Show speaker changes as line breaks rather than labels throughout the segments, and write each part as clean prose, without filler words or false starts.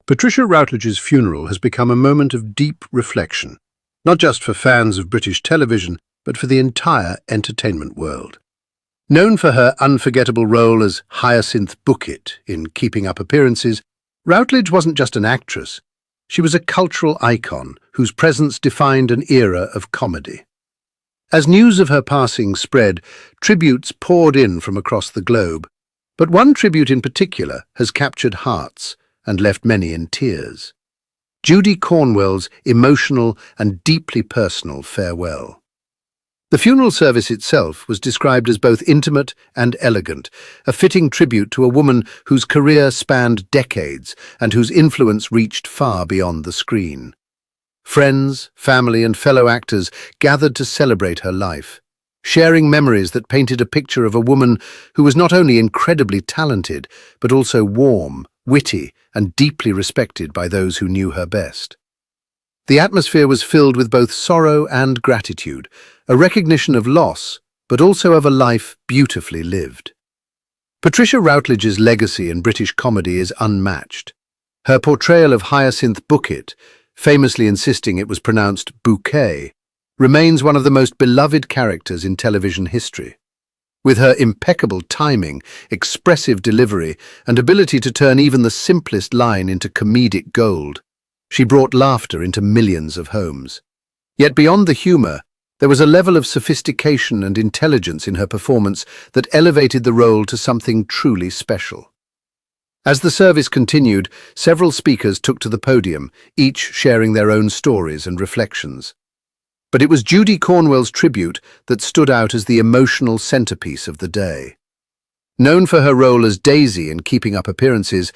Patricia Routledge's funeral has become a moment of deep reflection, not just for fans of British television, but for the entire entertainment world. Known for her unforgettable role as Hyacinth Bucket in Keeping Up Appearances, Routledge wasn't just an actress. She was a cultural icon whose presence defined an era of comedy. As news of her passing spread, tributes poured in from across the globe, but one tribute in particular has captured hearts and left many in tears. Judy Cornwell's emotional and deeply personal farewell. The funeral service itself was described as both intimate and elegant, a fitting tribute to a woman whose career spanned decades and whose influence reached far beyond the screen. Friends, family, and fellow actors gathered to celebrate her life, sharing memories that painted a picture of a woman who was not only incredibly talented, but also warm, witty, and deeply respected by those who knew her best. The atmosphere was filled with both sorrow and gratitude, a recognition of loss, but also of a life beautifully lived. Patricia Routledge's legacy in British comedy is unmatched. Her portrayal of Hyacinth Bucket, famously insisting it was pronounced bouquet, remains one of the most beloved characters in television history. With her impeccable timing, expressive delivery, and ability to turn even the simplest line into comedic gold, she brought laughter into millions of homes. Yet beyond the humor, there was a level of sophistication and intelligence in her performance that elevated the role to something truly special. As the service continued, several speakers took to the podium, each sharing their own stories and reflections. But it was Judy Cornwell's tribute that stood out as the emotional centerpiece of the day. Known for her role as Daisy in Keeping Up Appearances,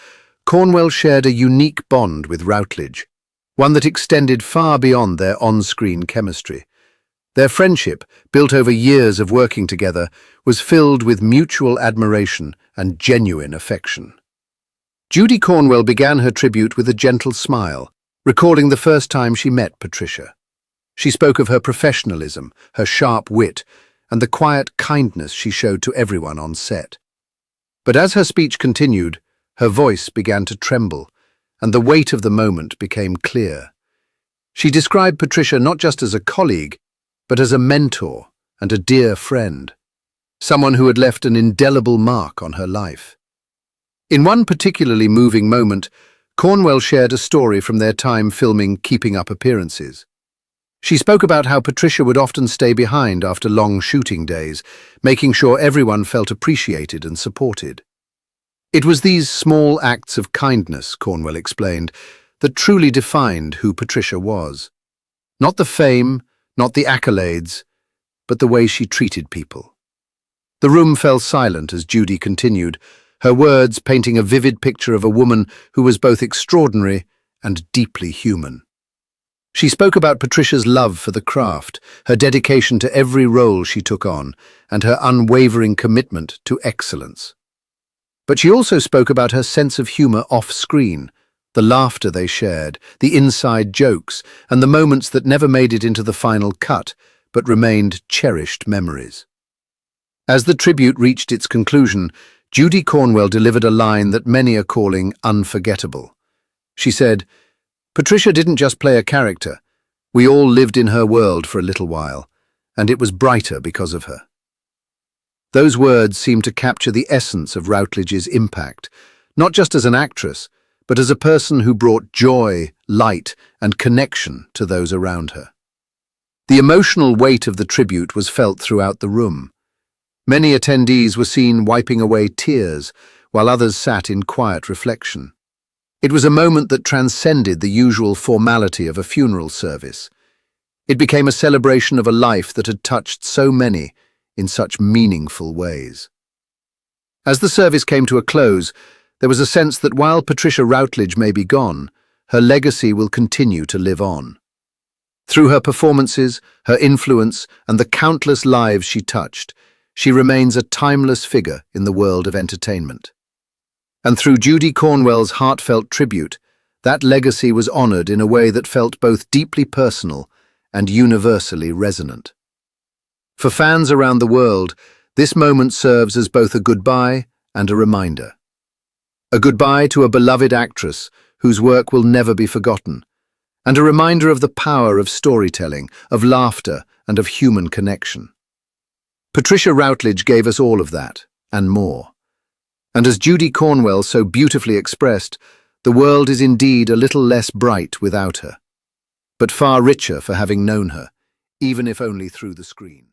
Cornwell shared a unique bond with Routledge, one that extended far beyond their on-screen chemistry. Their friendship, built over years of working together, was filled with mutual admiration and genuine affection. Judy Cornwell began her tribute with a gentle smile, recalling the first time she met Patricia. She spoke of her professionalism, her sharp wit, and the quiet kindness she showed to everyone on set. But as her speech continued, her voice began to tremble, and the weight of the moment became clear. She described Patricia not just as a colleague, but as a mentor and a dear friend, someone who had left an indelible mark on her life. In one particularly moving moment, Cornwell shared a story from their time filming Keeping Up Appearances. She spoke about how Patricia would often stay behind after long shooting days, making sure everyone felt appreciated and supported. It was these small acts of kindness, Cornwell explained, that truly defined who Patricia was. Not the fame, not the accolades, but the way she treated people. The room fell silent as Judy continued, her words painting a vivid picture of a woman who was both extraordinary and deeply human. She spoke about Patricia's love for the craft, her dedication to every role she took on, and her unwavering commitment to excellence. But she also spoke about her sense of humor off-screen, the laughter they shared, the inside jokes, and the moments that never made it into the final cut, but remained cherished memories. As the tribute reached its conclusion, Judy Cornwell delivered a line that many are calling unforgettable. She said, "Patricia didn't just play a character. We all lived in her world for a little while, and it was brighter because of her." Those words seem to capture the essence of Routledge's impact, not just as an actress, but as a person who brought joy, light, and connection to those around her. The emotional weight of the tribute was felt throughout the room. Many attendees were seen wiping away tears, while others sat in quiet reflection. It was a moment that transcended the usual formality of a funeral service. It became a celebration of a life that had touched so many in such meaningful ways. As the service came to a close, there was a sense that while Patricia Routledge may be gone, her legacy will continue to live on. Through her performances, her influence, and the countless lives she touched, she remains a timeless figure in the world of entertainment. And through Judy Cornwell's heartfelt tribute, that legacy was honored in a way that felt both deeply personal and universally resonant. For fans around the world, this moment serves as both a goodbye and a reminder. A goodbye to a beloved actress whose work will never be forgotten, and a reminder of the power of storytelling, of laughter, and of human connection. Patricia Routledge gave us all of that, and more. And as Judy Cornwell so beautifully expressed, the world is indeed a little less bright without her, but far richer for having known her, even if only through the screen.